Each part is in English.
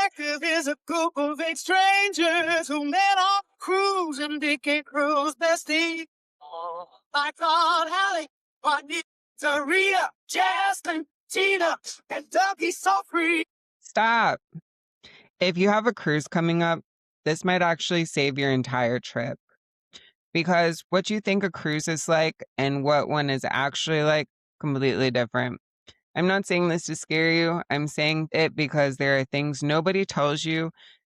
Overpacked is a group of eight strangers who met on a cruise and became cruise besties. My God, Hallie, Juanita, Rhia, Jasmine, Tina, and Dougie's so free. Stop. If you have a cruise coming up, this might actually save your entire trip. Because what you think a cruise is like and what one is actually like, completely different. I'm not saying this to scare you. I'm saying it because there are things nobody tells you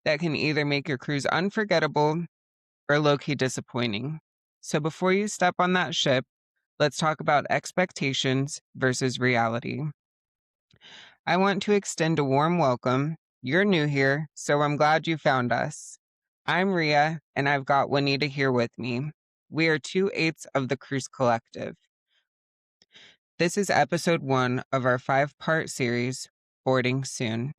that can either make your cruise unforgettable or low-key disappointing. So before you step on that ship, let's talk about expectations versus reality. I want to extend a warm welcome. You're new here, so I'm glad you found us. I'm Rhia, and I've got Juanita here with me. We are 2/8 of the Cruise Collective. This is episode 1 of our 5-part series, Boarding Soon.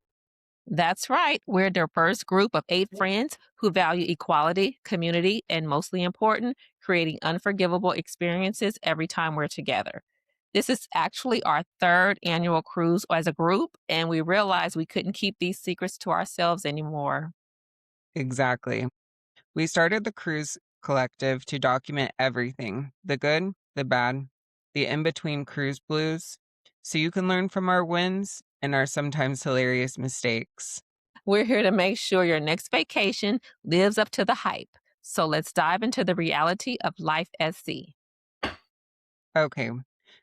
That's right. We're a diverse group of 8 friends who value equality, community, and mostly important, creating unforgivable experiences every time we're together. This is actually our 3rd annual cruise as a group, and we realized we couldn't keep these secrets to ourselves anymore. Exactly. We started the Cruise Collective to document everything, the good, the bad, the in-between cruise blues, so you can learn from our wins and our sometimes hilarious mistakes. We're here to make sure your next vacation lives up to the hype. So let's dive into the reality of life at sea. Okay,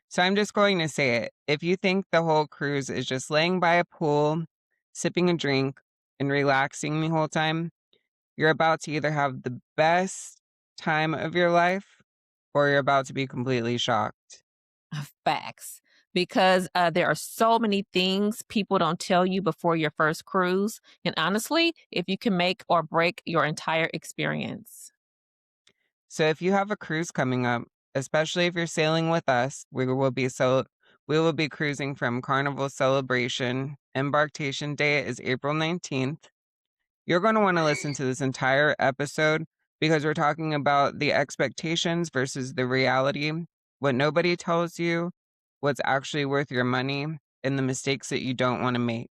so I'm just going to say it. If you think the whole cruise is just laying by a pool, sipping a drink, and relaxing the whole time, you're about to either have the best time of your life or you're about to be completely shocked. Facts. Because there are so many things people don't tell you before your first cruise. And honestly, if you can make or break your entire experience. So if you have a cruise coming up, especially if you're sailing with us, we will be cruising from Carnival Celebration. Embarkation day is April 19th. You're going to want to listen to this entire episode because we're talking about the expectations versus the reality, what nobody tells you, what's actually worth your money, and the mistakes that you don't want to make.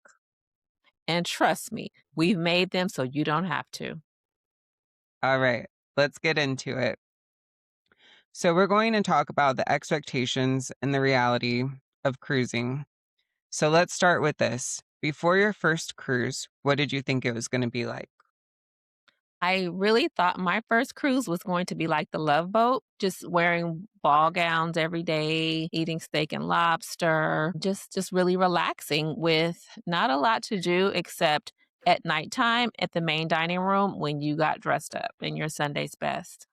And trust me, we've made them so you don't have to. All right, let's get into it. So we're going to talk about the expectations and the reality of cruising. So let's start with this. Before your first cruise, what did you think it was going to be like? I really thought my first cruise was going to be like the Love Boat, just wearing ball gowns every day, eating steak and lobster, just really relaxing with not a lot to do except at nighttime at the main dining room when you got dressed up in your Sunday's best.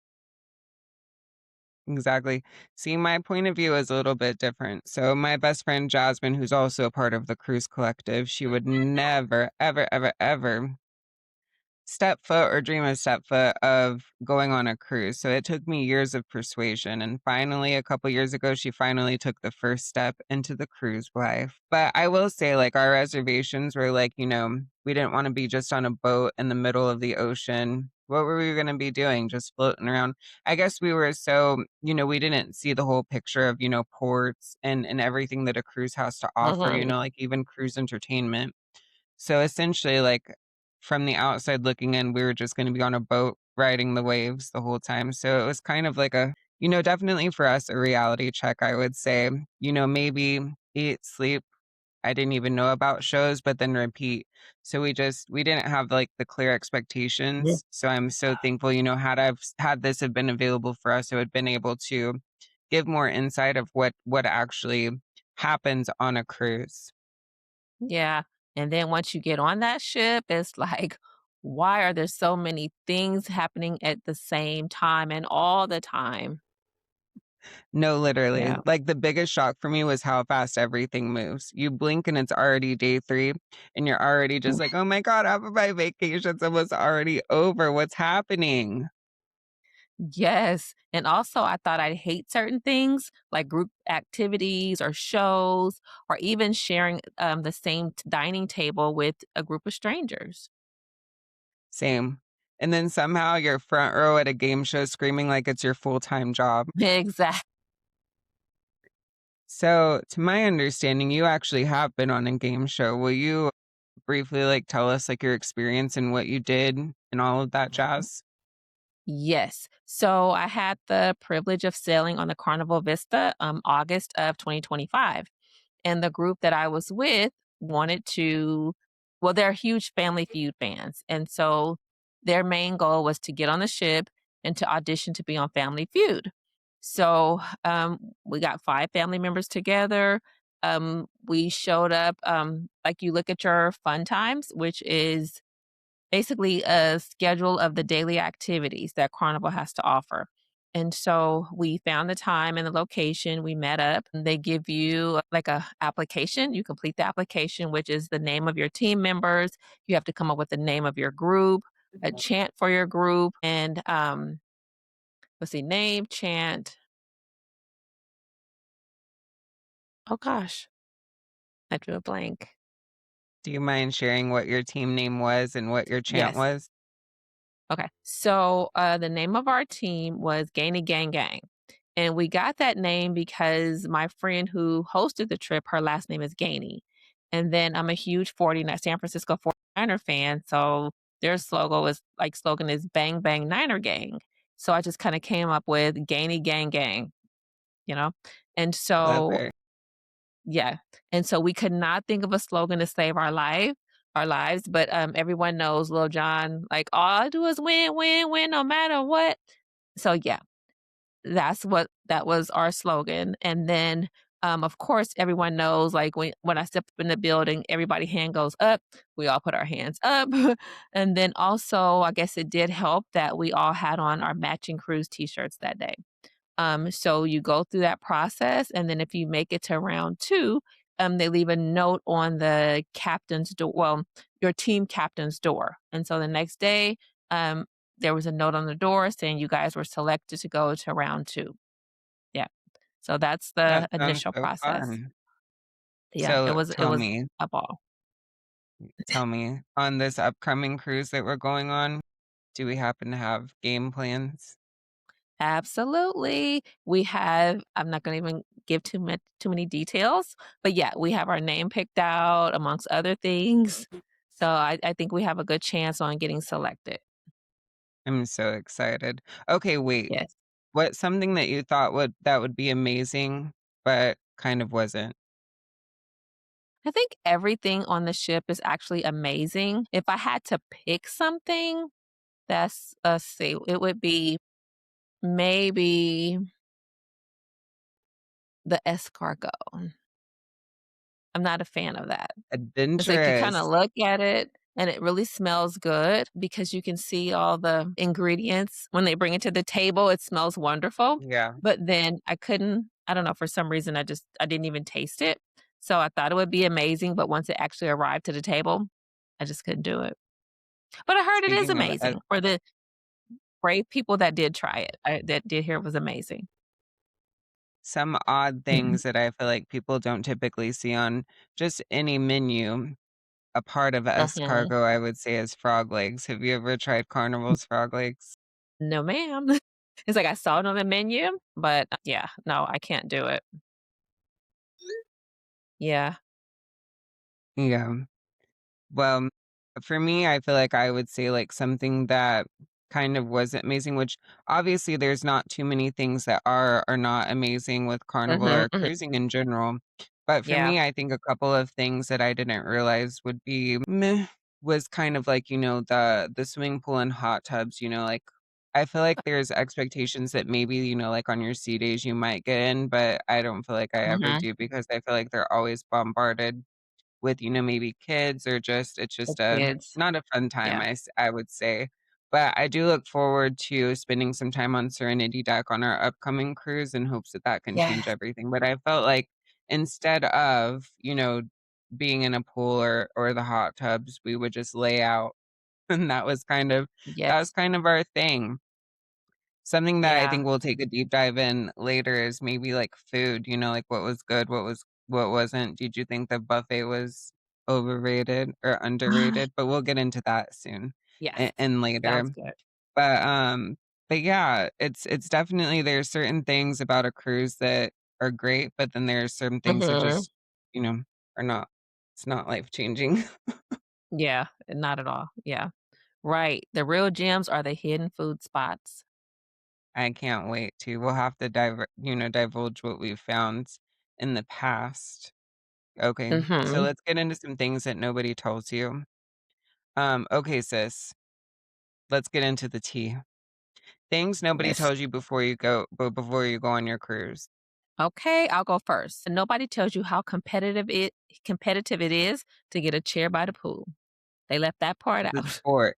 Exactly. See, my point of view is a little bit different. So my best friend Jasmine, who's also a part of the Cruise Collective, she would never, ever, ever, ever step foot or dream a step foot of going on a cruise. So it took me years of persuasion. And finally, a couple years ago, she finally took the first step into the cruise life. But I will say, like, our reservations were like, we didn't want to be just on a boat in the middle of the ocean. What were we going to be doing? Just floating around. I guess we were so, we didn't see the whole picture of, ports and everything that a cruise has to offer, Mhm. like even cruise entertainment. So essentially, like from the outside looking in, we were just going to be on a boat riding the waves the whole time. So it was kind of like definitely for us, a reality check, I would say. Maybe eat, sleep. I didn't even know about shows, but then repeat. So we didn't have like the clear expectations. So I'm so thankful, had this have been available for us, I would have been able to give more insight of what actually happens on a cruise. Yeah. And then once you get on that ship, it's like, why are there so many things happening at the same time and all the time? No, literally. Yeah. Like the biggest shock for me was how fast everything moves. You blink and it's already day 3 and you're already just like, "Oh my God, half of my vacation's almost already over. What's happening?" Yes. And also, I thought I'd hate certain things like group activities or shows, or even sharing the same dining table with a group of strangers. Same. And then somehow you're front row at a game show screaming like it's your full-time job. Exactly. So, to my understanding, you actually have been on a game show. Will you briefly, like, tell us, like, your experience and what you did and all of that Mhm. jazz? Yes. So I had the privilege of sailing on the Carnival Vista, August of 2025. And the group that I was with wanted to well, they're huge Family Feud fans, and so their main goal was to get on the ship and to audition to be on Family Feud. So, we got 5 family members together. We showed up, like, you look at your fun times, which is basically a schedule of the daily activities that Carnival has to offer. And so we found the time and the location. We met up. And they give you like a application. You complete the application, which is the name of your team members. You have to come up with the name of your group, a chant for your group, and let's see, name, chant. Oh gosh, I drew a blank. Do you mind sharing what your team name was and what your chant Yes. was? Okay. So the name of our team was Gainy Gang Gang. And we got that name because my friend who hosted the trip, her last name is Gainey. And then I'm a huge 49 San Francisco 49er fan. So their slogan is Bang Bang Niner Gang. So I just kind of came up with Gainy Gang Gang, you know? And Love so it. yeah. And so we could not think of a slogan to save our lives, but everyone knows Lil Jon, like all I do is win, win, win no matter what. So yeah, that was our slogan. And then of course everyone knows like when I step up in the building, everybody hand goes up. We all put our hands up. And then also I guess it did help that we all had on our matching cruise t-shirts that day. So you go through that process, and then if you make it to round 2, they leave a note on the captain's door well, your team captain's door, and so the next day, um, there was a note on the door saying you guys were selected to go to round 2. Yeah. So that's That the sounds initial so process. fun. Yeah, So it was a ball. tell me, on this upcoming cruise that we're going on, do we happen to have game plans? Absolutely. We have I'm not gonna even give too many details, but yeah, we have our name picked out amongst other things. So I think we have a good chance on getting selected. I'm so excited. Okay, wait. Yes. What's something that you thought would be amazing, but kind of wasn't? I think everything on the ship is actually amazing. If I had to pick something, that's let's see, it would be maybe the escargot. I'm not a fan of that. It's like you kinda Adventurous. look at it and it really smells good because you can see all the ingredients. When they bring it to the table, it smells wonderful, Yeah, but then I don't know, for some reason, I didn't even taste it. So I thought it would be amazing, but once it actually arrived to the table, I just couldn't do it. But I heard it is speaking of amazing for the brave people that did try it. That did hear it was amazing. some odd Mhm. things that I feel like people don't typically see on just any menu. A part of Mhm. escargot, I would say, is frog legs. Have you ever tried Carnival's frog legs? No, ma'am. It's like I saw it on the menu, but yeah, no, I can't do it. Yeah. Yeah. Well, for me, I feel like I would say, like, something that kind of wasn't amazing, which obviously there's not too many things that are not amazing with Carnival Mhm, or mhm. cruising in general. But for Yeah. me, I think a couple of things that I didn't realize would be meh was kind of like, the swimming pool and hot tubs, like I feel like there's expectations that maybe, like on your sea days you might get in, but I don't feel like I ever Mhm. do because I feel like they're always bombarded with, maybe kids or just it's The just kids. not a fun time, Yeah. I would say. But I do look forward to spending some time on Serenity Deck on our upcoming cruise in hopes that that can change Yes. everything. But I felt like instead of, being in a pool or the hot tubs, we would just lay out, and Yeah. that was kind of our thing. Something that I Yeah. think we'll take a deep dive in later is maybe, like, food, like, what was good, what wasn't. Did you think the buffet was overrated or underrated? But we'll get into that soon Yes. and Sounds later. good. But, yeah, it's definitely there's certain things about a cruise that are great, but then there's certain things that Mhm. just, you know, are not it's not life changing. Yeah, not at all. Yeah. Right. The real gems are the hidden food spots. I can't wait to. We'll have to divulge what we've found in the past. Okay, so Mhm. let's get into some things that nobody tells you. Okay, sis, let's get into the tea. Things nobody Yes. tells you before you go on your cruise. Okay, I'll go first. Nobody tells you how competitive it is to get a chair by the pool. They left that part It's a out. sport.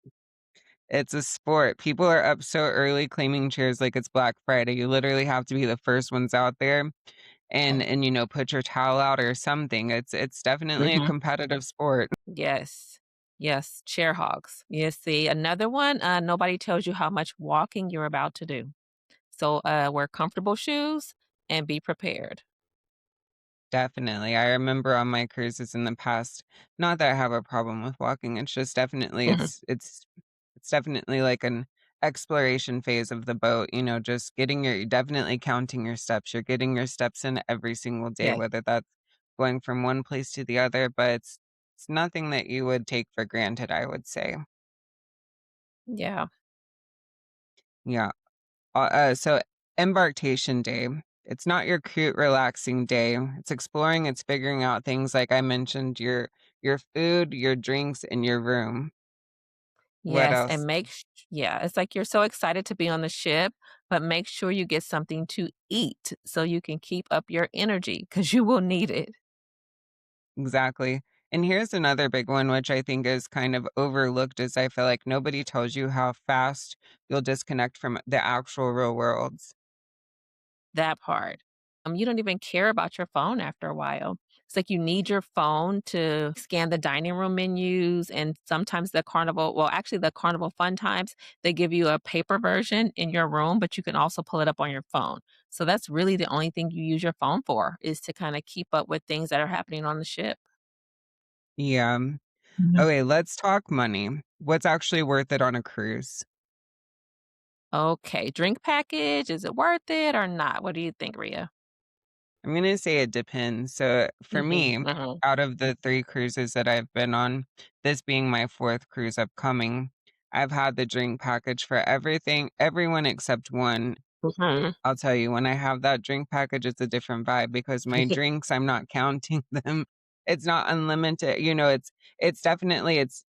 It's a sport. People are up so early claiming chairs like it's Black Friday. You literally have to be the first ones out there and put your towel out or something. It's definitely a Mhm. competitive sport. Yes. Yes, chair hogs. You see, another one, nobody tells you how much walking you're about to do. So, wear comfortable shoes and be prepared. Definitely. I remember on my cruises in the past, not that I have a problem with walking, it's just definitely Mhm. it's definitely like an exploration phase of the boat, just getting your definitely counting your steps. You're getting your steps in every single day, Yeah. whether that's going from one place to the other, but it's nothing that you would take for granted, I would say. Yeah. Yeah. So embarkation day. It's not your cute, relaxing day. It's exploring, it's figuring out things like I mentioned, your food, your drinks, and your room. What Yes, else? and yeah, it's like you're so excited to be on the ship, but make sure you get something to eat so you can keep up your energy because you will need it. Exactly. And here's another big one, which I think is kind of overlooked, is I feel like nobody tells you how fast you'll disconnect from the actual real worlds. That part. You don't even care about your phone after a while. It's like you need your phone to scan the dining room menus and sometimes actually the carnival fun times, they give you a paper version in your room, but you can also pull it up on your phone. So that's really the only thing you use your phone for is to kind of keep up with things that are happening on the ship. Yeah. Yeah. Okay, let's talk money. What's actually worth it on a cruise? Okay, drink package, is it worth it or not? What do you think, Rhea? I'm gonna say it depends. So for Mhm, me, mhm, out of the 3 cruises that I've been on, this being my 4th cruise upcoming, I've had the drink package for everyone except one. mhm. I'll tell you, when I have that drink package, it's a different vibe because my drinks, I'm not counting them. It's not unlimited, it's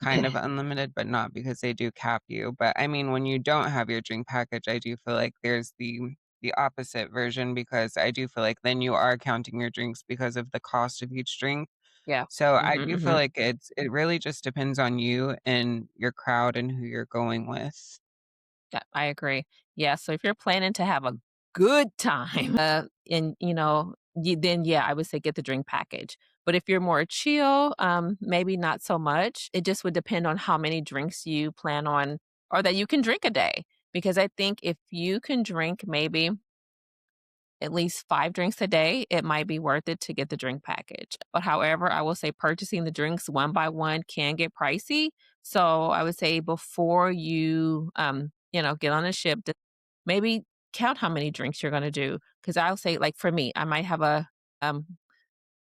kind of unlimited, but not because they do cap you. But I mean, when you don't have your drink package, I do feel like there's the opposite version because I do feel like then you are counting your drinks because of the cost of each drink. Yeah. So I Mhm, do feel mhm. like it really just depends on you and your crowd and who you're going with. Yeah, I agree. Yeah, so if you're planning to have a good time, and then yeah, I would say get the drink package. But if you're more chill, maybe not so much. It just would depend on how many drinks you plan on or that you can drink a day. Because I think if you can drink maybe at least 5 drinks a day, it might be worth it to get the drink package. But however, I will say purchasing the drinks one by one can get pricey. So I would say before you get on a ship, maybe count how many drinks you're gonna do. Because 'Cause I'll say, like, for me, I might have um,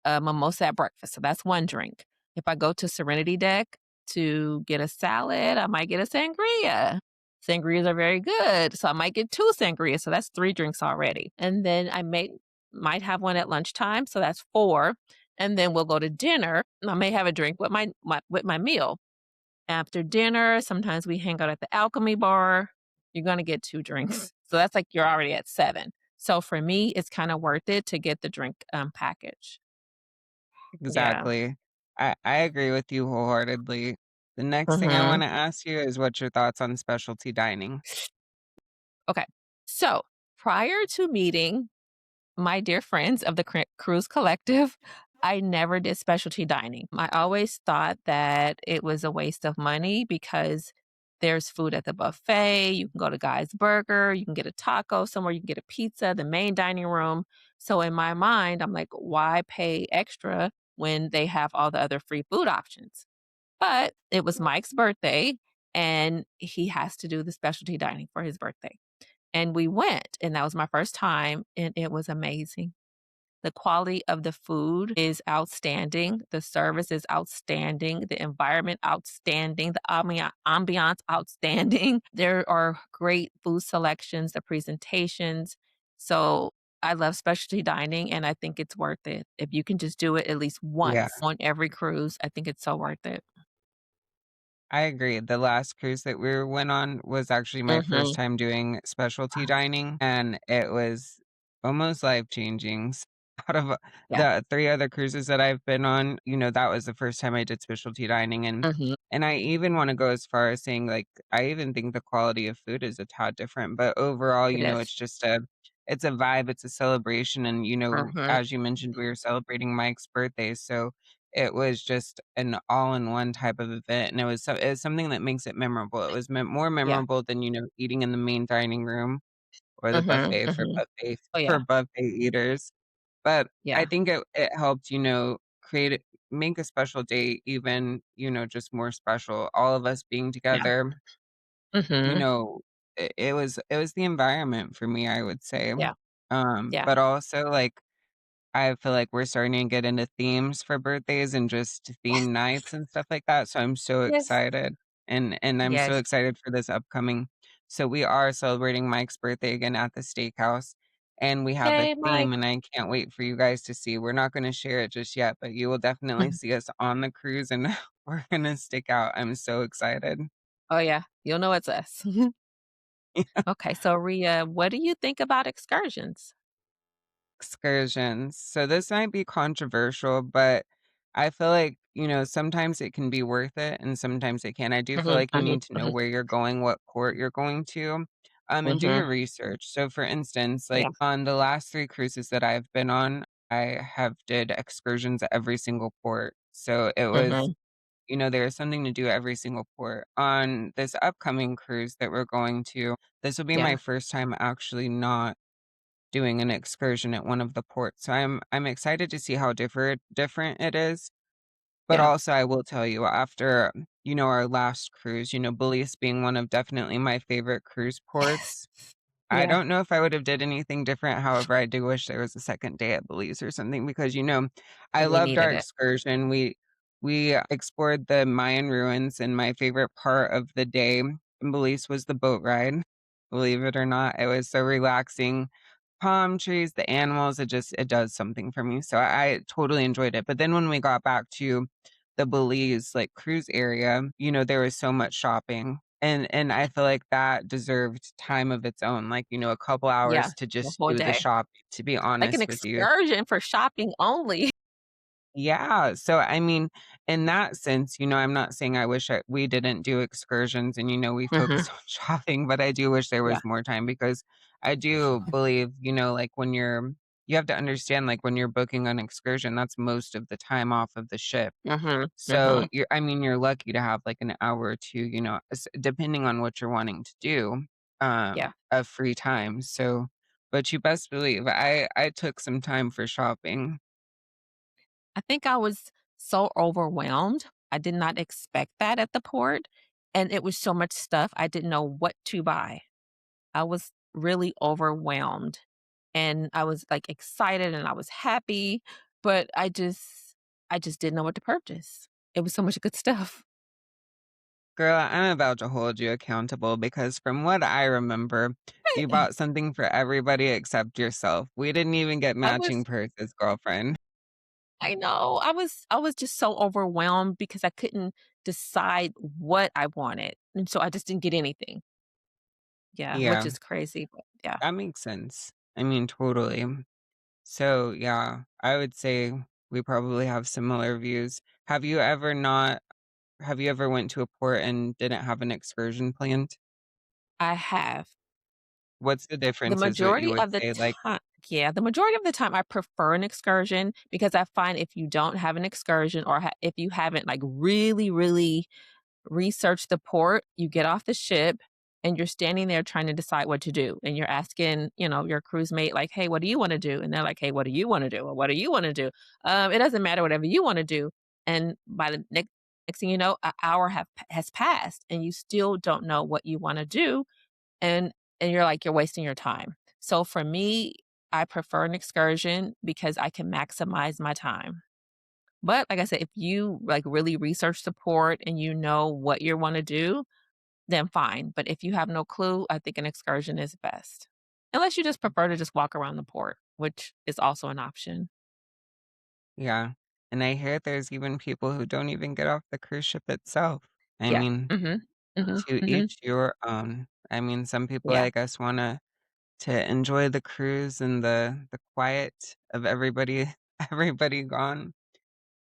a mimosa at breakfast, so that's 1 drink. If I go to Serenity Deck to get a salad, I might get a sangria. Sangrias are very good, so I might get 2 sangrias, so that's 3 drinks already. And then might have one at lunchtime, so that's 4, and then we'll go to dinner, and I may have a drink with my meal. After dinner, sometimes we hang out at the Alchemy Bar. You're gonna get 2 drinks, so that's like you're already at 7. So for me, it's kinda worth it to get the drink, package. Yeah. Exactly. I agree with you wholeheartedly. The next thing I Mhm. wanna ask you is what's your thoughts on specialty dining? Okay. So, prior to meeting my dear friends of the cruise collective, I never did specialty dining. I always thought that it was a waste of money because there's food at the buffet. You can go to Guy's Burger, you can get a taco somewhere, you can get a pizza, the main dining room. So in my mind, I'm like, why pay extra when they have all the other free food options? But it was Mike's birthday and he has to do the specialty dining for his birthday. And we went, and that was my first time, and it was amazing. The quality of the food is outstanding. The service is outstanding. The environment outstanding. The ambiance outstanding. There are great food selections, the presentations. So I love specialty dining, and I think it's worth it. If you can just do it at least Yeah. once on every cruise, I think it's so worth it. I agree. The last cruise that we went on was actually my first Mhm. time doing specialty dining, and it was almost life-changing. Out of Yeah. the 3 other cruises that I've been on, that was the first time I did specialty dining, Mhm. and I even wanna go as far as saying, like, I even think the quality of food is a tad different, but overall, It is. it's a vibe, it's a celebration, and, Mhm. as you mentioned, we were celebrating Mike's birthday, so it was just an all-in-one type of event, and it was something that makes it memorable. It was more Yeah. memorable than, eating in the main dining room or the Mhm. buffet for Mhm. buffet Oh, for yeah. buffet eaters. But I Yeah. think it helped, create it make a special day even, just more special. All of us being Yeah. together, you Mhm. know, it was the environment for me, I would say. Yeah. Yeah. But also, like, I feel like we're starting to get into themes for birthdays and just theme nights and stuff like that, so I'm so Yes. excited, and I'm so Yes. excited for this upcoming so we are celebrating Mike's birthday again at the steakhouse, and we have a Yay, theme, Mike. and I can't wait for you guys to see. We're not gonna share it just yet, but you will definitely see us on the cruise, and we're gonna stick out. I'm so excited. Oh, yeah. You'll know it's us. Okay, so Rhea, what do you think about excursions? Excursions. So this might be controversial, but I feel like, sometimes it can be worth it and sometimes it can. I do feel Mhm, like you mhm, need to know mhm, where you're going, what port you're going to, and do mhm. your research. So for instance, Yeah, like on the last 3 cruises that I've been on, I have did excursions at every single port. So it was, mhm. there is something to do at every single port. On this upcoming cruise that we're going to, this will be Yeah, my first time actually not doing an excursion at one of the ports. So I'm excited to see how different it is. But yeah. also I will tell you after, our last cruise, Belize being one of definitely my favorite cruise ports. I Yeah, don't know if I would have did anything different. However, I do wish there was a second day at Belize or something because, I we loved our needed it. excursion. We explored the Mayan ruins, and my favorite part of the day in Belize was the boat ride. Believe it or not, it was so relaxing. Palm trees, the animals, it does something for me. So I totally enjoyed it. But then when we got back to the Belize like cruise area, there was so much shopping. And I feel like that deserved time of its own, like, a couple Yeah, hours to the just whole do the day. shop, to be Like an honest with you. excursion for shopping only. Yeah, so, I mean, in that sense, I'm not saying I wish we didn't do excursions and, we Mhm. focus on shopping, but I do wish there Yeah. was more time because I do believe, like, you have to understand, like, when you're booking an excursion, that's most of the time off of the ship. Mhm, So, mhm. you're lucky to have, like, an hour or 2, depending on what you're wanting to do, Yeah. of free time, so but you best believe I took some time for shopping. I think I was so overwhelmed. I did not expect that at the port, and it was so much stuff, I didn't know what to buy. I was really overwhelmed, and I was, like, excited, and I was happy, but I just didn't know what to purchase. It was so much good stuff. Girl, I'm about to hold you accountable because from what I remember, you bought something for everybody except yourself. We didn't even get I matching was purses, girlfriend. I know. I was just so overwhelmed because I couldn't decide what I wanted, and so I just didn't get anything. Yeah, which Yeah, is crazy, but yeah. that makes sense. I mean, totally. So, yeah, I would say we probably have similar views. Have you ever went to a port and didn't have an excursion planned? I have. What's the The difference is what you majority would of the say, like, time yeah, the majority of the time, I prefer an excursion because I find if you don't have an excursion or if you haven't, like, really, really researched the port, you get off the ship and you're standing there trying to decide what to do, and you're asking, your cruise mate, like, "Hey, what do you wanna do?" And they're like, "Hey, what do you wanna do?" Or, "What do you wanna do?" It doesn't matter whatever you wanna do, and by the next thing you know, an hour has passed, and you still don't know what you wanna do, and you're like, you're wasting your time. So for me, I prefer an excursion because I can maximize my time. But like I said, if you like really research the port and you know what you want to do, then fine. But if you have no clue, I think an excursion is best. Unless you just prefer to just walk around the port, which is also an option. Yeah. And I hear there's even people who don't even get off the cruise ship itself. I Yeah. mean, Mhm. Mhm. to Mhm. each your own. I mean, some people, Yeah. I guess, wanna to enjoy the cruise and the quiet of everybody everybody gone.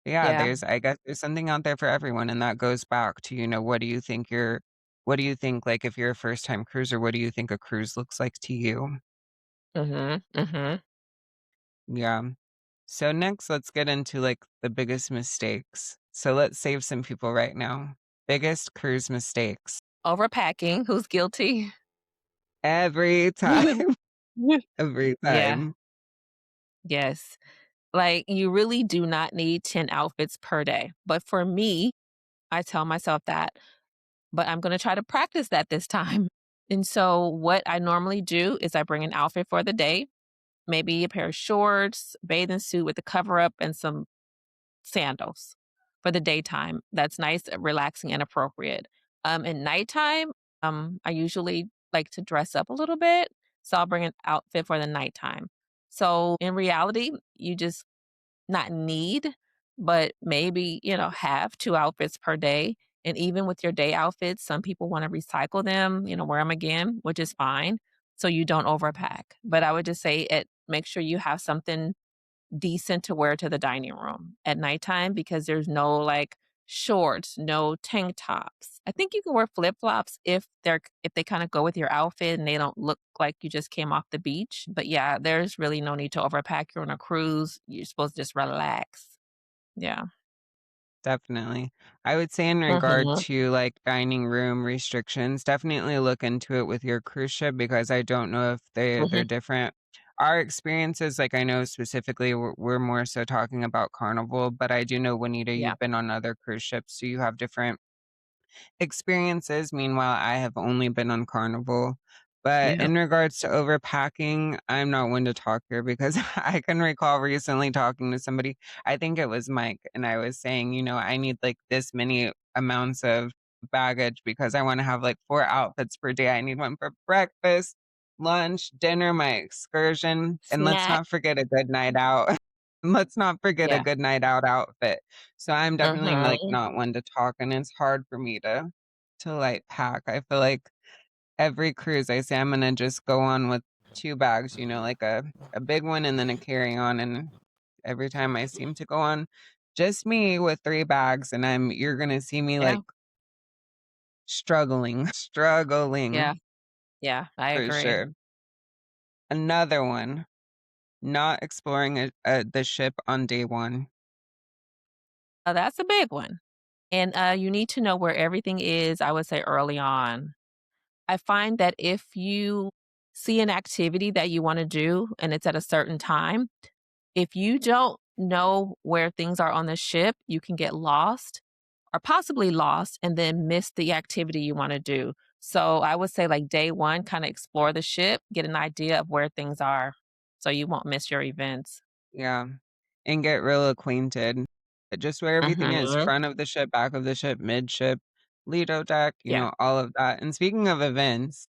Yeah, Yeah. there's I guess there's something out there for everyone, and that goes back to, what do you think, like, if you're a first-time cruiser, what do you think a cruise looks like to you? Mhm. Mhm. Yeah. So next, let's get into, like, the biggest mistakes. So let's save some people right now. Biggest cruise mistakes. Overpacking, who's guilty? Every time, every Yeah. time. Yes. Like, you really do not need 10 outfits per day. But for me, I tell myself that, but I'm gonna try to practice that this time. And so what I normally do is I bring an outfit for the day, maybe a pair of shorts, bathing suit with a cover up, and some sandals for the daytime. That's nice, relaxing, and appropriate. At nighttime, I usually like to dress up a little bit, so I'll bring an outfit for the nighttime. So in reality, you just not need, but maybe, have 2 outfits per day. And even with your day outfits, some people wanna recycle them, wear them again, which is fine, so you don't overpack. But I would just say make sure you have something decent to wear to the dining room at nighttime because there's no, like, shorts, no tank tops. I think you can wear flip-flops if they kinda go with your outfit and they don't look like you just came off the beach, but yeah, there's really no need to overpack. You're on a cruise, you're supposed to just relax. Yeah. Definitely. I would say in regard Mhm. to, like, dining room restrictions, definitely look into it with your cruise ship because I don't know if they're Mhm. different. Our experiences, like, I know specifically we're more so talking about Carnival, but I do know, Juanita, Yeah. you've been on other cruise ships, so you have different experiences. Meanwhile, I have only been on Carnival. But Yeah. in regards to overpacking, I'm not one to talk here because I can recall recently talking to somebody, I think it was Mike, and I was saying, I need like this many amounts of baggage because I want to have like 4 outfits per day. I need one for breakfast, lunch, dinner, my excursion, and let's Snack. not forget a good night out. Let's not forget a Yeah. good night out outfit. So I'm definitely, like, Mhm. not one to talk, and it's hard for me to, like, pack. I feel like every cruise I say I'm gonna just go on with 2 bags, like a big one and then a carry-on, and every time I seem to go on, just me with 3 bags, and you're gonna see me, Yeah. like, struggling, Yeah. struggling Yeah, I for agree. sure. Another one, not exploring the ship on day 1. That's a big one. And, you need to know where everything is, I would say, early on. I find that if you see an activity that you wanna do and it's at a certain time, if you don't know where things are on the ship, you can get lost or possibly lost and then miss the activity you wanna do. So, I would say, like, day 1, kinda explore the ship, get an idea of where things are so you won't miss your events. Yeah, and get real acquainted. Just where everything is, Mhm. front of the ship, back of the ship, midship, Lido deck, Yeah. all of that. And speaking of events,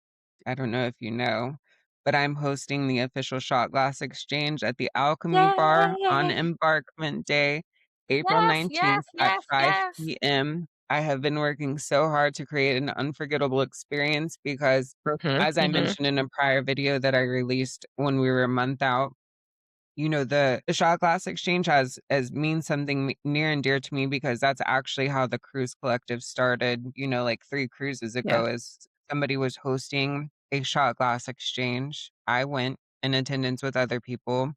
I don't know if you know, but I'm hosting the official shot glass exchange at the Alchemy Bar on Yay! Embarkment Day, April Yes, yes, 19th at yes, yes. 5 p.m. I have been working so hard to create an unforgettable experience because, Mhm, as I mhm. mentioned in a prior video that I released when we were a month out, the shot glass exchange has means something near and dear to me because that's actually how the cruise collective started, like 3 cruises Yeah. ago, as somebody was hosting a shot glass exchange. I went in attendance with other people,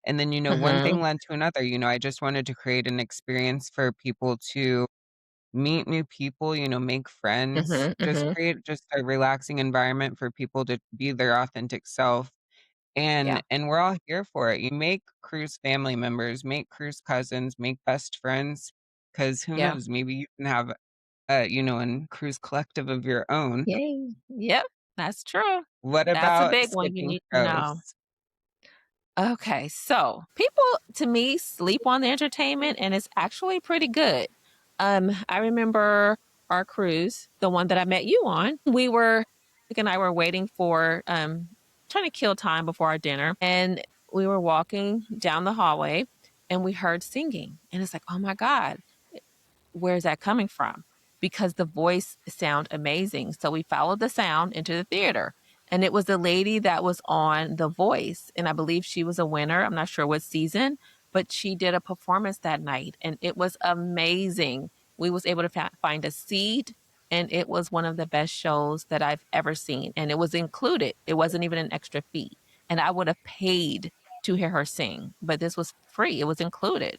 and then, one thing Mhm, led to another. I just wanted to create an experience for people to meet new people, make friends, mhm, just mhm. create just a relaxing environment for people to be their authentic self. And Yeah, and we're all here for it. You make cruise family members, make cruise cousins, make best friends, because who yeah. knows, maybe you can have, an cruise collective of your own. Yay. Yep, that's true. What That's a about big one you skipping need to know. toast? Okay, so people to me sleep on the entertainment and it's actually pretty good. I remember our cruise, the one that I met you on. Nick and I were waiting for trying to kill time before our dinner and we were walking down the hallway and we heard singing and it's like, "Oh my God, where's that coming from?" Because the voice sound amazing. So we followed the sound into the theater. And it was the lady that was on The Voice. And I believe she was a winner. I'm not sure what season, but she did a performance that night and it was amazing. We was able to find a seat and it was one of the best shows that I've ever seen. And it was included. It wasn't even an extra fee. And I would have paid to hear her sing, but this was free. It was included.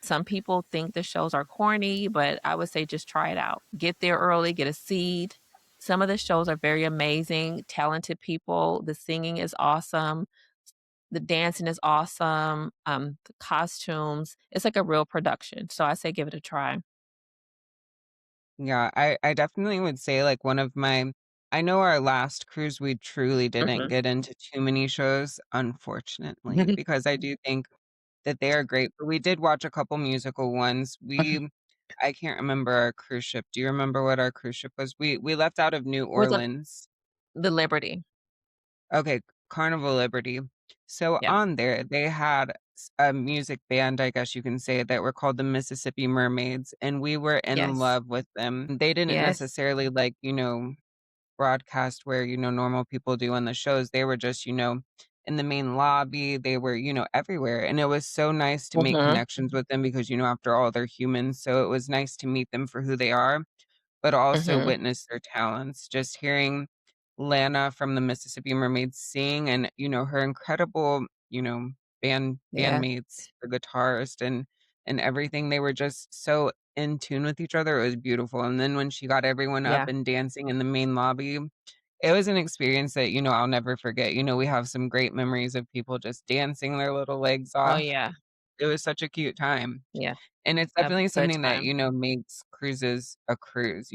Some people think the shows are corny, but I would say just try it out. Get there early, get a seat. Some of the shows are very amazing, talented people. The singing is awesome. The dancing is awesome. The costumes, it's like a real production. So I say give it a try. Yeah, I definitely would say like one of my I know our last cruise we truly didn't Mhm. get into too many shows, unfortunately, because I do think that they are great. But we did watch a couple musical ones. I can't remember our cruise ship. Do you remember what our cruise ship was? We left out of New Was it Orleans. the Liberty? Okay, Carnival Liberty. So Yeah. on there, they had a music band, I guess you can say, that were called the Mississippi Mermaids, and we were in Yes. love with them. They didn't Yes. necessarily like, broadcast where, normal people do on the shows. They were just, in the main lobby. They were, everywhere. And it was so nice to make Mhm. connections with them because, after all, they're humans. So it was nice to meet them for who they are but also Mhm. witness their talents. Just hearing Lana from the Mississippi Mermaids sing and, her incredible, Yeah. bandmates, the guitarist and everything, they were just so in tune with each other. It was beautiful. And then when she got everyone up Yeah. and dancing in the main lobby, it was an experience that, I'll never forget. We have some great memories of people just dancing their little legs Oh off. yeah. It was such a cute time. Yeah. And it's A definitely good something that, time. makes cruises a cruise,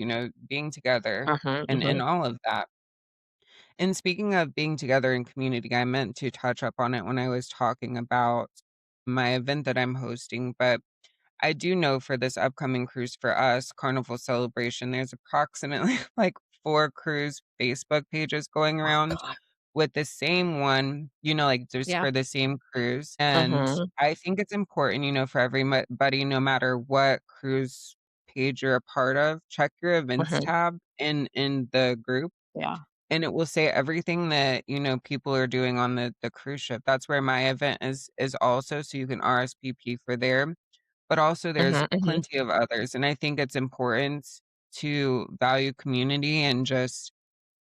being together Mhm. and Mhm. all of that. And speaking of being together in community, I meant to touch up on it when I was talking about my event that I'm hosting, but I do know for this upcoming cruise for us, Carnival Celebration, there's approximately like 4 cruise Facebook pages going Oh around God. with the same one, like just Yeah. for the same cruise. And Mhm. I think it's important, for everybody, no matter what cruise page you're a part of, check your events Mhm. tab in the group Yeah. and it will say everything that, people are doing on the cruise ship. That's where my event is also, so you can RSVP for there. But also there's Mhm. Mhm. plenty of others. And I think it's important to value community and just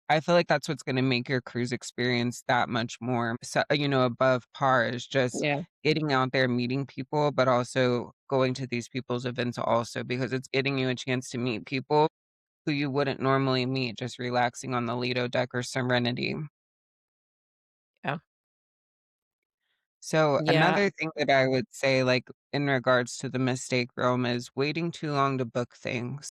I feel like that's what's gonna make your cruise experience that much more so above par is just Yeah. getting out there, meeting people, but also going to these people's events also because it's getting you a chance to meet people who you wouldn't normally meet just relaxing on the Lido deck or Serenity. Yeah. So Yeah. another thing that I would say, like, in regards to the mistake realm is waiting too long to book things.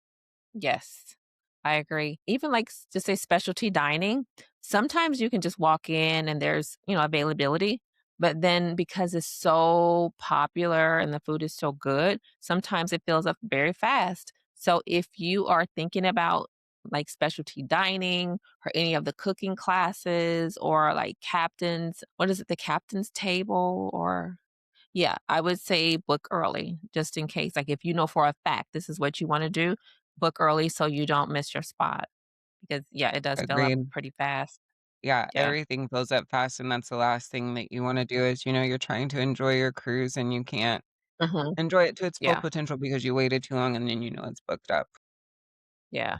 Yes. I agree. Even like to say specialty dining, sometimes you can just walk in and there's, availability. But then because it's so popular and the food is so good, sometimes it fills up very fast. So if you are thinking about like specialty dining or any of the cooking classes or like captains, what is it, the captain's table or yeah, I would say book early just in case. Like if you know for a fact this is what you want to do, book early so you don't miss your spot because yeah, it does fill up Agreed. pretty fast. Yeah, Yeah. everything fills up fast, and that's the last thing that you wanna do is, you're trying to enjoy your cruise and you can't Mhm. enjoy it to its full Yeah. potential because you waited too long and then it's booked up. Yeah.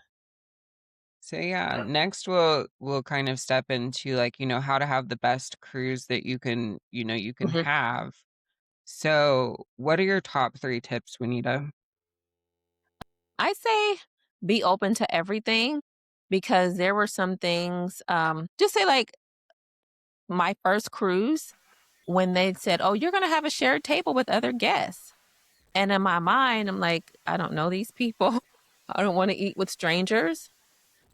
So yeah, next we'll kind of step into like, how to have the best cruise that you can Mhm. have. So, what are your top 3 tips, Juanita? I say be open to everything because there were some things just say like my first cruise when they said, "Oh, you're going to have a shared table with other guests." And in my mind, I'm like, I don't know these people. I don't want to eat with strangers.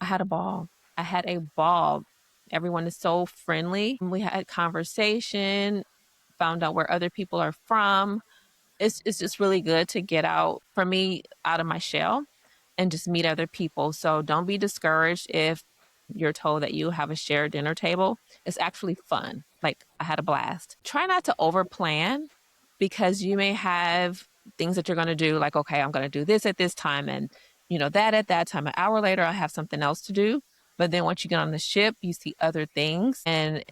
I had a ball. I had a ball. Everyone is so friendly. We had conversation. found out where other people are from. It's just really good to get out, for me, out of my shell and just meet other people. So don't be discouraged if you're told that you have a shared dinner table. It's actually fun. Like, I had a blast. Try not to over plan, because you may have things that you're going to do, like, okay, I'm going to do this at this time, and that at that time. An hour later, I have something else to do. But then once you get on the ship, you see other things, and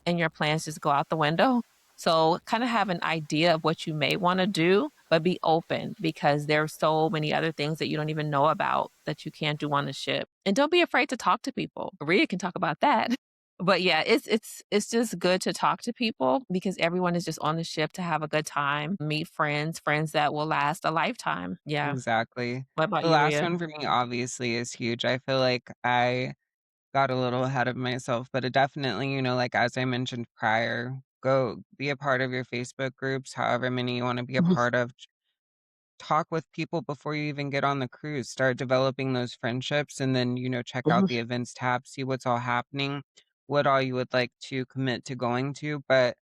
your plans just go out the window. So kind of have an idea of what you may want to do, but be open, because there are so many other things that you don't even know about that you can't do on the ship. And don't be afraid to talk to people. Rhia can talk about that. But yeah, it's just good to talk to people, because everyone is just on the ship to have a good time, meet friends that will last a lifetime. Yeah. Exactly. What about The you, last Rhia? one for me obviously is huge. I feel like I got a little ahead of myself, but it definitely, like as I mentioned prior, go be a part of your Facebook groups, however many you want to be a part of. Talk with people before you even get on the cruise. Start developing those friendships and then, check out the events tab, see what's all happening, what all you would like to commit to going to. But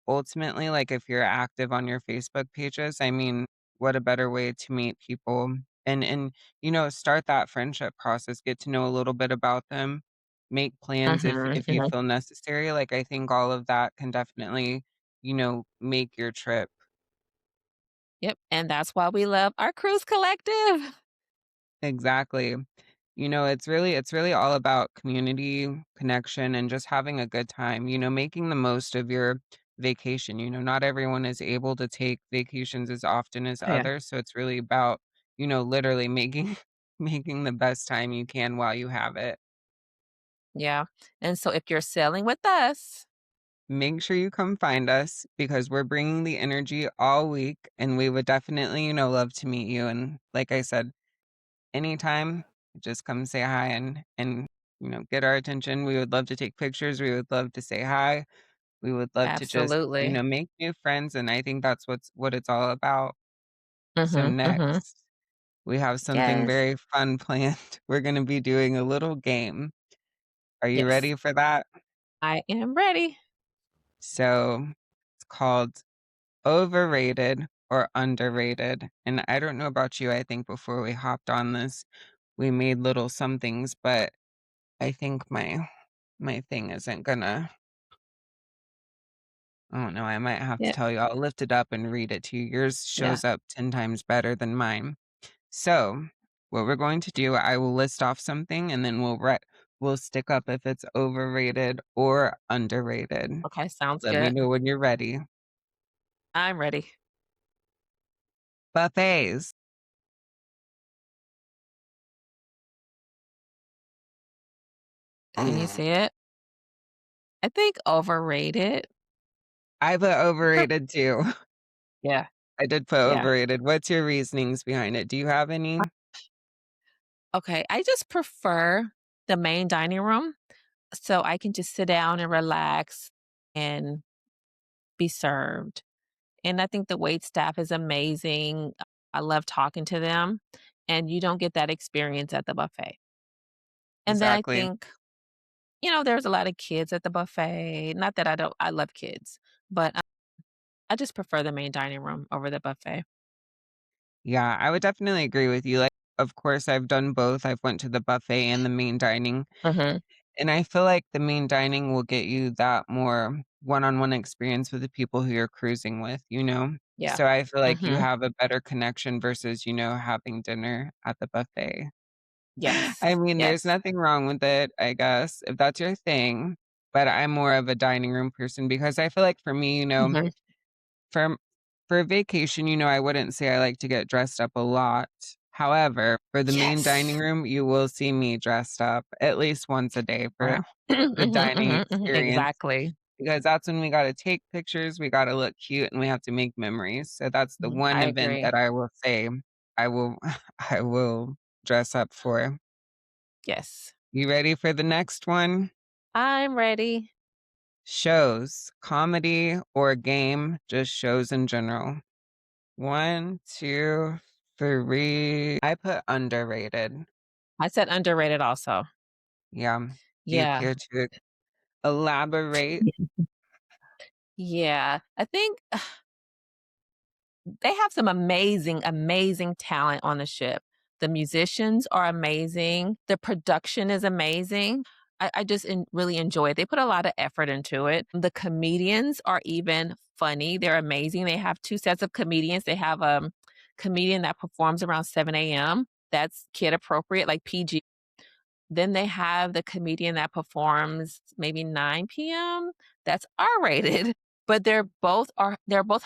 ultimately, like if you're active on your Facebook pages, I mean, what a better way to meet people and start that friendship process, get to know a little bit about them, make plans Mhm, if you mhm. feel necessary. Like I think all of that can definitely, make your trip. Yep. And that's why we love our cruise collective. Exactly. It's really all about community, connection, and just having a good time, making the most of your vacation. Not everyone is able to take vacations as often as Yeah. others, so it's really about, literally making making the best time you can while you have it. Yeah. And so if you're sailing with us, Make sure you come find us because we're bringing the energy all week and we would definitely, love to meet you and like I said, anytime, just come say hi and get our attention. We would love to take pictures. We would love to say hi. We would love to just, absolutely. make new friends, and I think that's what it's all about. So Mhm, mhm. next, we have something Yes. very fun planned. We're gonna be doing a little game. Are you Yes. ready for that? I am ready. So it's called overrated or underrated. And I don't know about you. I think before we hopped on this, we made little somethings, but I think my thing isn't gonna I don't know, I might have to Yeah. tell you. I'll lift it up and read it to you. Yours Yeah. shows up 10 times better than mine. So, what we're going to do, I will list off something and then we'll stick up if it's overrated or underrated. Okay, sounds Let me good. know when you're ready. I'm ready. Buffets. Can you see it? I think overrated. I put overrated too. Yeah. I did put Yeah. overrated. What's your reasonings behind it? Do you have any? Okay, I just prefer the main dining room, so I can just sit down and relax and be served. And I think the wait staff is amazing. I love talking to them, and you don't get that experience at the buffet. And then I Exactly. think, there's a lot of kids at the buffet. Not that I love kids, but I just prefer the main dining room over the buffet. Yeah, I would definitely agree with you. Like, of course, I've done both. I've went to the buffet and the main dining, Mhm. and I feel like the main dining will get you that more one-on-one experience with the people who you're cruising with? Yeah. So I feel like you Mhm. have a better connection versus, having dinner at the buffet. Yes. I mean, there's Yes. nothing wrong with it, I guess, if that's your thing, but I'm more of a dining room person because I feel like for me, Mhm. for for a vacation, I wouldn't say I like to get dressed up a lot. However, for the main dining Yes. room, you will see me dressed up at least once a day for Right. the Mhm, dining mhm, mhm. experience Exactly. because that's when we gotta take pictures, we gotta look cute, and we have to make memories. So that's the Mhm. one I event agree. that I will say I will I will dress up for. Yes. You ready for the next one? I'm ready. Shows, comedy or game, just shows in general. 1, 2, 3. I put underrated. I said underrated also. Yeah. Do you Yeah. care to elaborate? Yeah, I think they have some amazing, amazing talent on the ship. The musicians are amazing. The production is amazing. I just really enjoy it. They put a lot of effort into it. The comedians are even funny. They're amazing. They have two sets of comedians. They have a comedian that performs around 7 a.m. That's kid appropriate, like PG. Then they have the comedian that performs maybe 9 PM, that's R-rated, but they're both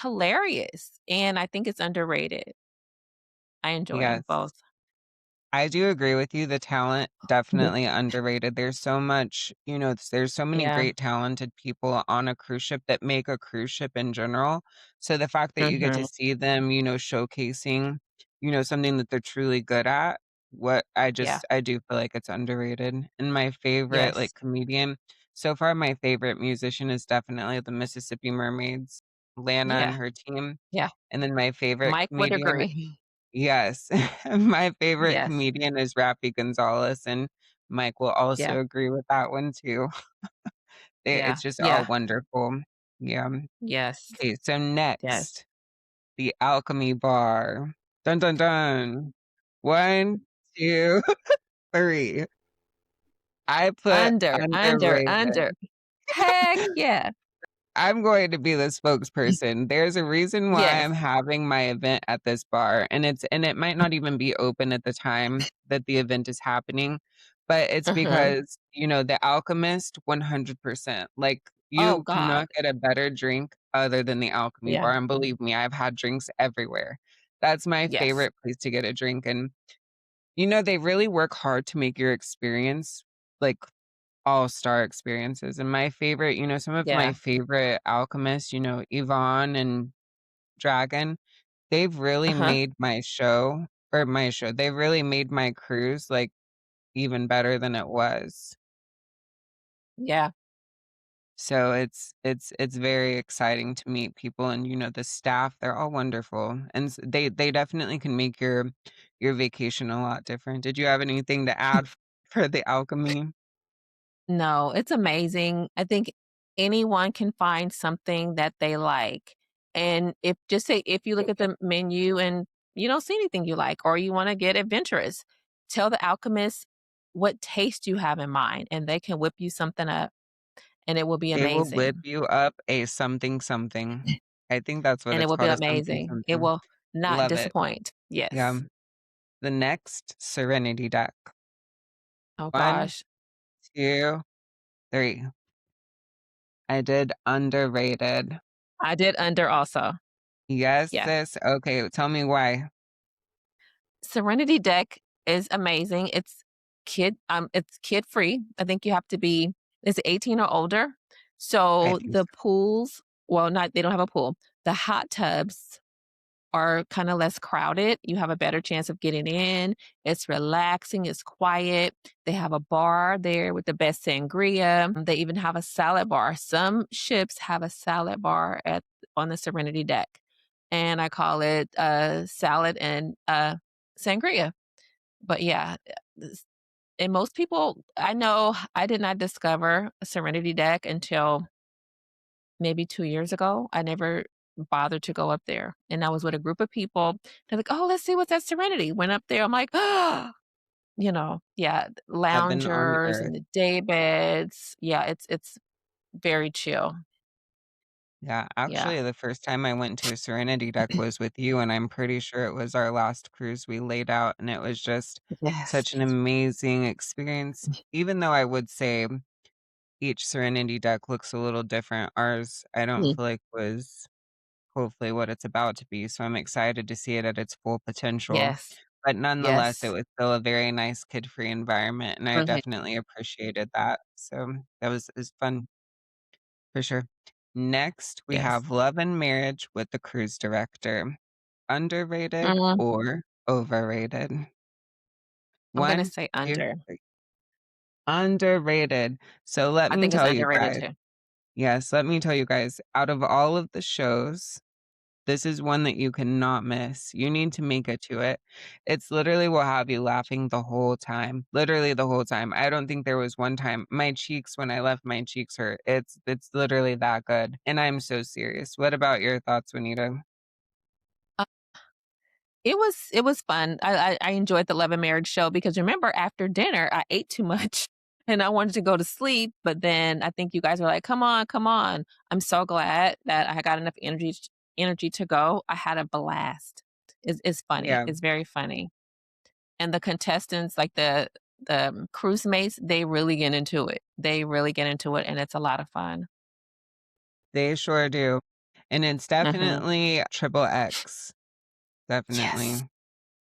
hilarious, and I think it's underrated. I enjoy them Yes. both. I do agree with you. The talent definitely underrated. There's so much, there's so many Yeah. great talented people on a cruise ship that make a cruise ship in general. So the fact that you get to Mhm. see them, showcasing, something that they're truly good at, Yeah. I do feel like it's underrated. And my favorite Yes. like comedian, so far my favorite musician is definitely the Mississippi Mermaids, Lana Yeah. and her team. Yeah. And then my favorite Mike would comedian agree. Yes. My favorite Yes. comedian is Rafi Gonzalez, and Mike will also Yeah. agree with that one too. Yeah. It's just all Yeah. wonderful. Yeah. Yes. Okay, so Yes. next, the Alchemy Bar. Dun dun dun. 1, 2, 3. I put Under. underrated. Heck yeah. I'm going to be the spokesperson. There's a reason why Yes. I'm having my event at this bar, and it might not even be open at the time that the event is happening, but it's Mhm. because, The Alchemist 100%. Like, Oh you god. cannot get a better drink other than the Alchemy Yeah. Bar, and believe me, I've had drinks everywhere. That's my Yes. favorite place to get a drink, and, they really work hard to make your experience, like, all-star experiences, and my favorite some of my Yeah. favorite alchemists, Yvonne and Dragon, they've really Uh-huh. made they've really made my cruise, like, even better than it was. Yeah. So it's very exciting to meet people and, the staff, they're all wonderful, and they definitely can make your vacation a lot different. Did you have anything to add for the alchemy? No, it's amazing. I think anyone can find something that they like. And if just say if you look at the menu and you don't see anything you like or you want to get adventurous, tell the alchemist what taste you have in mind and they can whip you something up and it will be They will whip amazing. you up a something something. I think that's what And it it's will be called, a something amazing. It something. will not Love it. disappoint. Yeah. Yes. The next Serenity deck. Oh 1, gosh. 2, 3. I did underrated. I did under also. Yes, Yeah. sis. Okay, tell me why. Serenity Deck is amazing. It's kid free. I think you have to be is it 18 or older? I So think the so. pools, well, not they don't have a pool. The hot tubs are kind of less crowded. You have a better chance of getting in. It's relaxing, it's quiet. They have a bar there with the best sangria. They even have a salad bar. Some ships have a salad bar at on the Serenity Deck. And I call it salad and sangria. But yeah, and most people I know I did not discover a Serenity Deck until maybe 2 years ago. I never bothered to go up there, and I was with a group of people. They're like, "Oh, let's see what's at Serenity." Went up there, I'm like, "Ah," yeah, Heaven on loungers earth. and the day beds. Yeah, it's very chill. Yeah, Yeah. actually, the first time I went to a Serenity deck was with you, and I'm pretty sure it was our last cruise we laid out, and it was just Yes. such an amazing experience. Even though I would say each Serenity deck looks a little different, ours, I don't Mm. feel like was hopefully what it's about to be, so I'm excited to see it at its full potential. Yes. But nonetheless, it Yes. was still a very nice kid-free environment, and I Mhm. definitely appreciated that. So that was fun for sure. Next, we Yes. have Love and Marriage with the cruise director. Underrated Mm, or overrated? I'm gonna 1, say 2, under. 3. Underrated. So let I me think it's tell you underrated guys. too. Yes, let me tell you guys, out of all of the shows This is one that you cannot miss. You need to make it to it. It's literally will have you laughing the whole time. Literally the whole time. I don't think there was one time my cheeks when I left my cheeks hurt. It's literally that good. And I'm so serious. What about your thoughts, Juanita? Uh, it was fun. I enjoyed the Love and Marriage show because remember after dinner I ate too much and I wanted to go to sleep, but then I think you guys were like, "Come on, come on." I'm so glad that I got enough energy to go. I had a blast. It's funny. Yeah, It's very funny. And the contestants, like the cruise mates, they really get into it. They really get into it and it's a lot of fun. they sure do. And it's Mhm. definitely triple X. Yes. Definitely.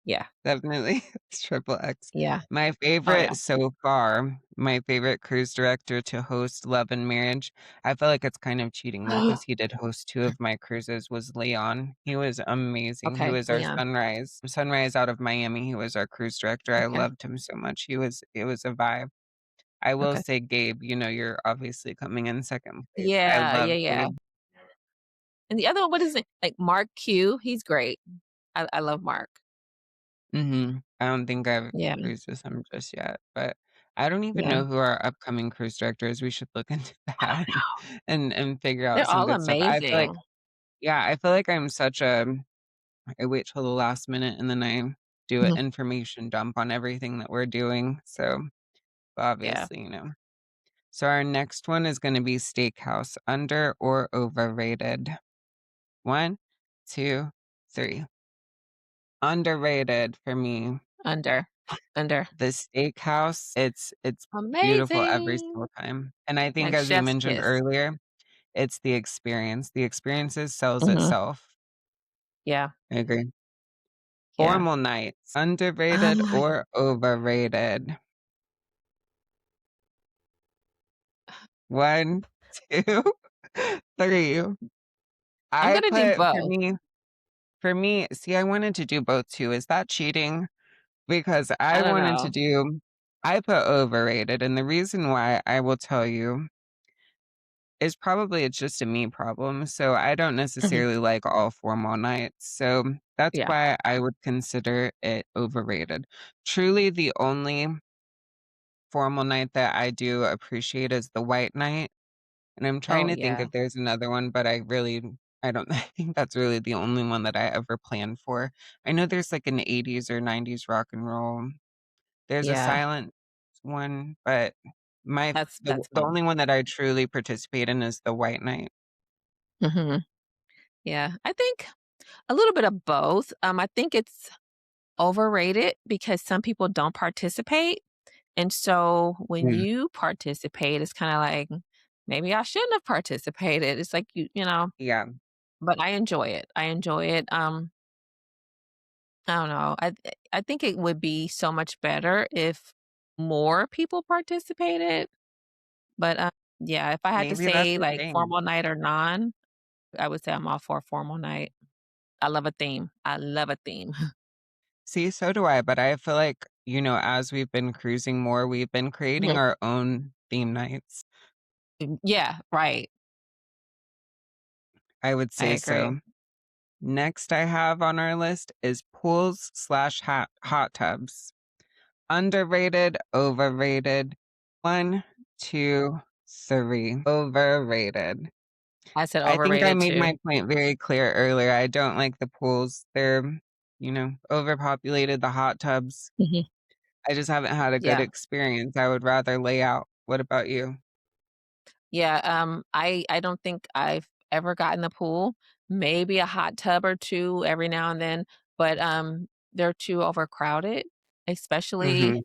Yeah. Definitely. It's triple X. Yeah. My Oh, yeah. favorite so far, my favorite cruise director to host Love and Marriage, I feel like it's kind of cheating though, because he did host 2 of my cruises, was Leon. He was amazing. He Okay, was our Leon. sunrise out of Miami. He was our cruise director. I Okay. loved him so much. It was a vibe. I will Okay. say Gabe, you're obviously coming in second place. I Yeah, love yeah, yeah. Gabe. And the other one, what is it? Like Mark Q, he's great. I love Mark. I don't think I've Yeah. cruised with him just yet, but I don't even Yeah. know who our upcoming cruise director is. We should look into I that don't know. and figure out They're some all good stuff. I feel like amazing. yeah, I feel like I'm such a I wait till the last minute and then I do an Mhm. information dump on everything that we're doing. So Yeah. obviously, So our next one is going to be steakhouse, under or overrated. One, two, three. Underrated for me. Under. Under. The steakhouse, it's beautiful every Amazing. single time, and I think Like as we chef's mentioned kiss. earlier, it's the experience. The experiences sells Mhm. itself. Yeah. I agree. Yeah. Formal nights, underrated Um, or overrated? 1, 2, 3. I'm I gonna do put both. for me, see, I wanted to do both too. Is that cheating? Because I I don't wanted to know. do I put overrated, and the reason why I will tell you is probably it's just a me problem, so I don't Mhm. necessarily like all formal nights, so that's Yeah. why I would consider it overrated. Truly, the only formal night that I do appreciate is the white night, and I'm trying Oh, to think yeah. if there's another one, but I don't I think that's really the only one that I ever planned for. I know there's like an '80s or '90s rock and roll. There's a Yeah. silent one, but my That's the fun. only one that I truly participate in is the white night. Mhm. Yeah. I think a little bit of both. I think it's overrated because some people don't participate. And so when Mm, you participate, it's kind of like, maybe I shouldn't have participated. It's like yeah. but I enjoy it. I enjoy it. I don't know. I think it would be so much better if more people participated. But yeah, if I had to Maybe that's say the like thing. formal night or non, I would say I'm all for a formal night. I love a theme. I love a theme. See, so do I, but I feel like, as we've been cruising more, we've been creating Mhm. our own theme nights. Yeah, right. I would I say agree. so. Next I have on our list is pools slash hot tubs. Underrated, overrated. One, two, three. Overrated. I said I think I overrated made too. my point very clear earlier. I don't like the pools. They're, overpopulated, the hot tubs. Mhm. I just haven't had a good Yeah. experience. I would rather lay out. What about you? Yeah, I don't think I've ever gotten the pool. Maybe a hot tub or 2 every now and then, but, they're too overcrowded, especially, Mhm.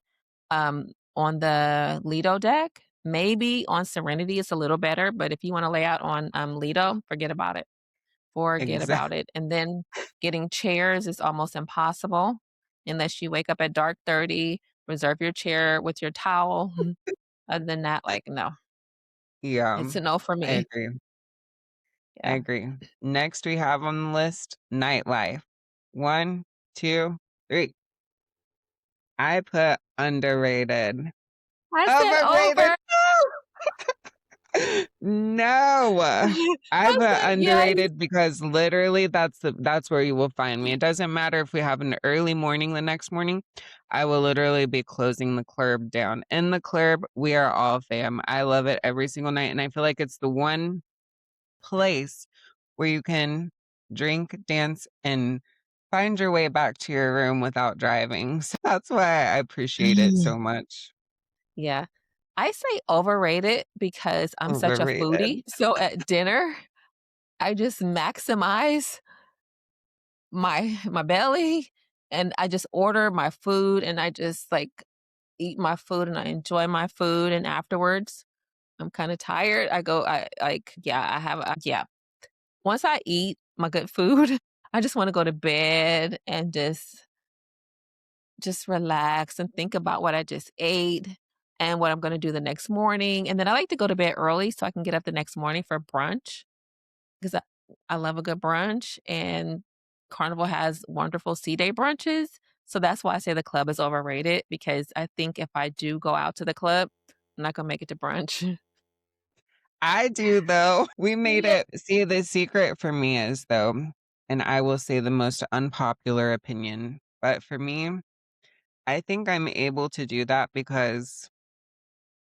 on the Lido deck. Maybe on Serenity, it's a little better, but if you wanna lay out on, Lido, forget about it. Forget about Exactly. it, and then getting chairs is almost impossible unless you wake up at dark 30, reserve your chair with your towel. Other than that, like, no, Yeah, it's a no for I me. agree. I Yeah. agree. Next we have on the list nightlife. One, two, three. I put underrated. I said Overrated. over. No! No. I I put said, "Yes." underrated because literally that's where you will find me. It doesn't matter if we have an early morning the next morning. I will literally be closing the club down. In the club, we are all fam. I love it every single night, and I feel like it's the one place where you can drink, dance, and find your way back to your room without driving. So that's why I appreciate it so much. Yeah. I say overrated because I'm such a Overrated. foodie. So at dinner, I just maximize my belly, and I just order my food, and I just, like, eat my food, and I enjoy my food, and afterwards, I'm kinda tired. I like, yeah, I have a yeah. Once I eat my good food, I just wanna go to bed and just relax and think about what I just ate and what I'm gonna do the next morning, and then I like to go to bed early so I can get up the next morning for brunch. 'Cause I love a good brunch, and Carnival has wonderful sea-day brunches, so that's why I say the club is overrated, because I think if I do go out to the club, I'm not gonna make it to brunch. I do though. We made Yeah. it. See, the secret for me is though, and I will say the most unpopular opinion, but for me, I think I'm able to do that because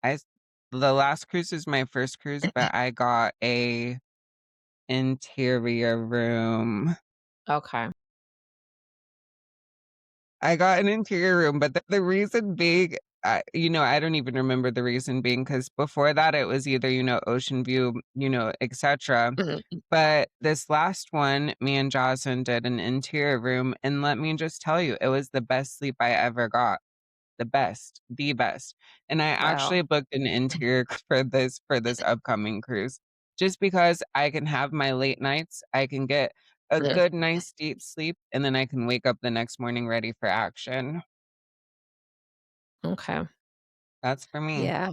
I s- the last cruise is my first cruise, but I got a interior room. Okay. I got an interior room, but the reason being, I don't even remember the reason being because before that it was either, ocean view, etc. Mhm. But this last one, me and Jocelyn did an interior room, and let me just tell you, it was the best sleep I ever got. The best. And I Wow. actually booked an interior for this upcoming cruise. Just because I can have my late nights, I can get a Mm. good, nice, deep sleep, and then I can wake up the next morning ready for action. Okay. That's for me. Yeah.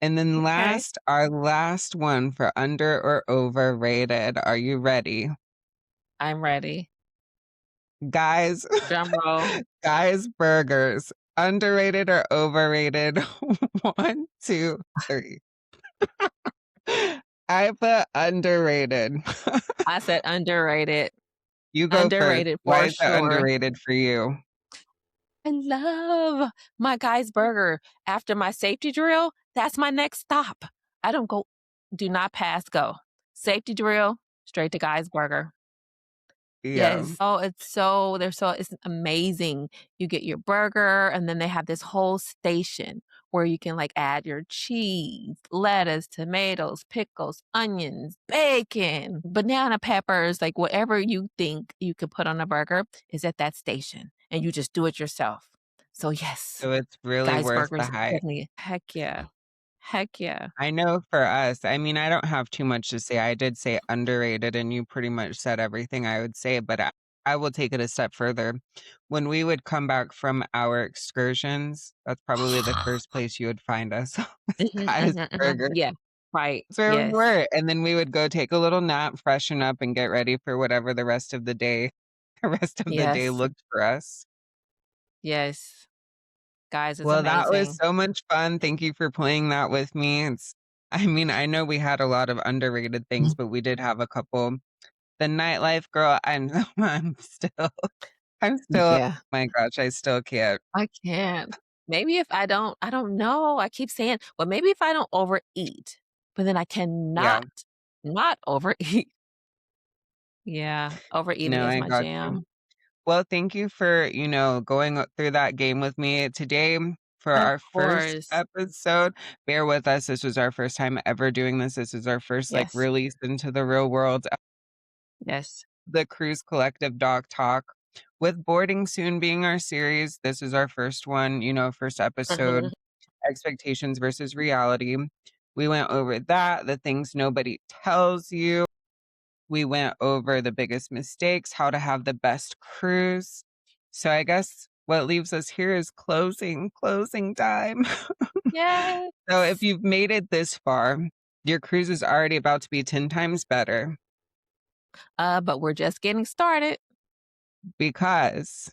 And then Okay. our last one for under or overrated. Are you ready? I'm ready. Guys, Drum roll. guys burgers. Underrated or overrated? One, two, three. I put underrated. I said underrated. You go first. Underrated Why for is it sure. underrated for you? I love my Guy's Burger. After my safety drill, that's my next stop. I don't go do not pass go. Safety drill, straight to Guy's Burger. Yeah. Yes. Oh, it's amazing. You get your burger, and then they have this whole station where you can, like, add your cheese, lettuce, tomatoes, pickles, onions, bacon, banana peppers, like, whatever you think you could put on a burger is at that station, and you just do it yourself. So, yes, So it's really Guy's worth the Burgers hype. definitely heck yeah. Heck yeah. I know for us, I mean, I don't have too much to say. I did say underrated, and you pretty much said everything I would say, but I will take it a step further. When we would come back from our excursions, that's probably the first place you would find us was Mhm, Guy's mhm, mhm. Burger. Yeah. Right. That's where we Yes. were. And then we would go take a little nap, freshen up, and get ready for whatever the rest of the day the rest of the day Yes. looked for us. Yes. Guys is Well, that was amazing. so much fun. Thank you for playing that with me. I mean, I know we had a lot of underrated things, but we did have a couple. The nightlife girl, I'm still, Yeah. my gosh, I still can't. I can't. Maybe if I don't know. I keep saying, well, maybe if I don't overeat, but then I Yeah, cannot not overeat. Yeah, overeating no, is I my got you. jam. Well, thank you for, going through that game with me today for Of our first course. episode. Bear with us. This was our first time ever doing this. This is our first like Yes. release into the real world of Yes. the Cruise Collective Dog Talk. With boarding soon being our series, this is our first one, first episode, Mhm. expectations versus reality. We went over that, the things nobody tells you. We went over the biggest mistakes, how to have the best cruise. So I guess what leaves us here is closing time. Yes. So if you've made it this far, your cruise is already about to be 10 times better But we're just getting started. because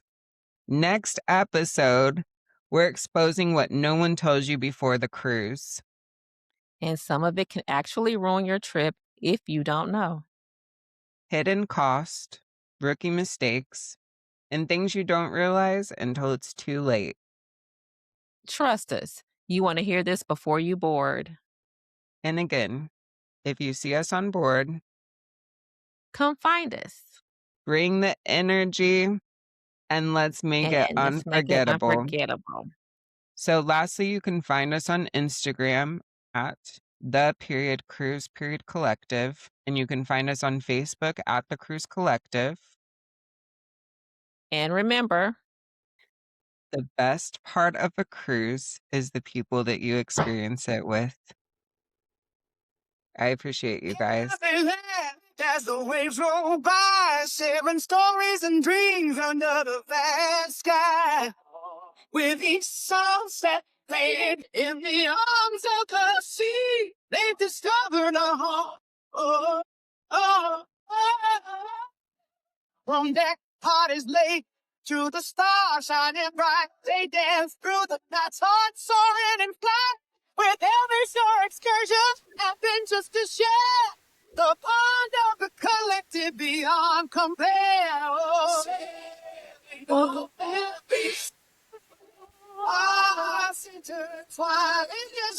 next episode, we're exposing what no one tells you before the cruise. And some of it can actually ruin your trip if you don't know. Hidden cost, rookie mistakes, and things you don't realize until it's too late. Trust us, you want to hear this before you board. And again, if you see us on board, Come find us. bring the energy and let's make it And let's make it unforgettable. unforgettable. So lastly, you can find us on Instagram at the.cruise.collective. And you can find us on Facebook at the Cruise Collective. And remember, The best part of a cruise is the people that you experience it with. I appreciate you guys. As the waves roll by, sharing stories and dreams under the vast sky. With each sunset playing in the arms of the sea, they've discovered a home. Oh, oh, oh. From their parties late to the stars shining bright, they dance through the night, heart soaring and fly. With every shore excursion, adventures to share. The bond of the collective beyond compare. Oh, oh, hearts intertwined in this